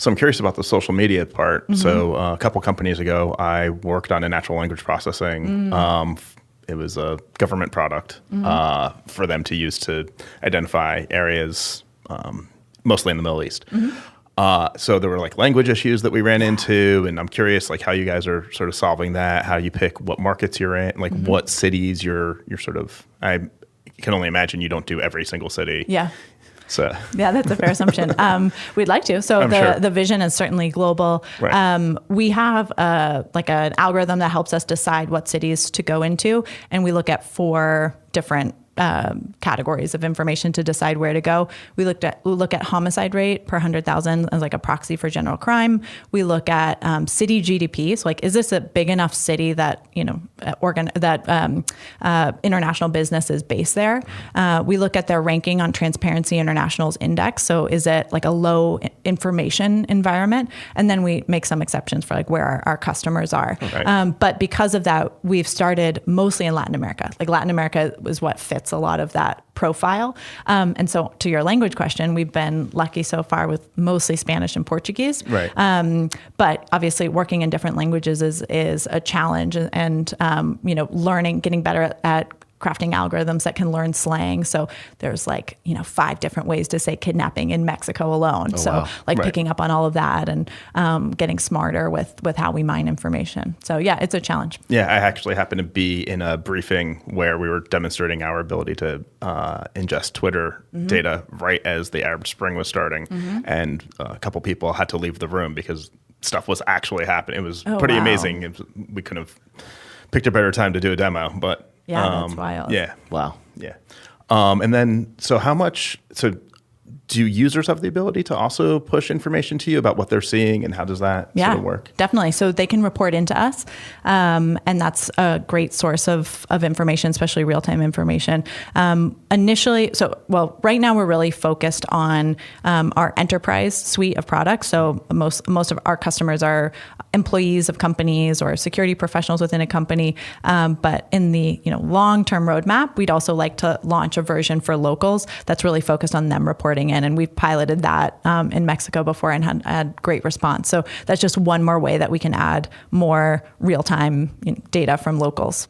So I'm curious about the social media part. So a couple companies ago, I worked on a natural language processing. It was a government product for them to use to identify areas, mostly in the Middle East. So there were like language issues that we ran into, and I'm curious like how you guys are sort of solving that. How you pick what markets you're in, like what cities you're sort of. I can only imagine you don't do every single city. Yeah. So yeah, that's a fair assumption. We'd like to. So the vision is certainly global. Right. We have like an algorithm that helps us decide what cities to go into, and we look at 4 different categories of information to decide where to go. We look at homicide rate per 100,000 as like a proxy for general crime. We look at city GDP. So like, is this a big enough city that, international business is based there? We look at their ranking on Transparency International's index. So is it like a low information environment? And then we make some exceptions for like where our customers are. Okay. But because of that, we've started mostly in Latin America. Like Latin America is what fits a lot of that profile. And so to your language question, we've been lucky so far with mostly Spanish and Portuguese. Right. But obviously working in different languages is a challenge, and learning, getting better at crafting algorithms that can learn slang. So there's 5 different ways to say kidnapping in Mexico alone. Oh, so wow. Picking up on all of that and getting smarter with how we mine information. So yeah, it's a challenge. Yeah, I actually happened to be in a briefing where we were demonstrating our ability to ingest Twitter data right as the Arab Spring was starting. And a couple people had to leave the room because stuff was actually happening. It was pretty amazing. We couldn't have picked a better time to do a demo, but yeah, that's wild. Yeah. Wow. Yeah. And then, so do users have the ability to also push information to you about what they're seeing, and how does that sort of work? Definitely. So they can report into us, and that's a great source of information, especially real-time information. Right now we're really focused on our enterprise suite of products. So most of our customers are employees of companies or security professionals within a company. But in the long-term roadmap, we'd also like to launch a version for locals that's really focused on them reporting in. And we've piloted that in Mexico before and had great response. So that's just one more way that we can add more real-time data from locals.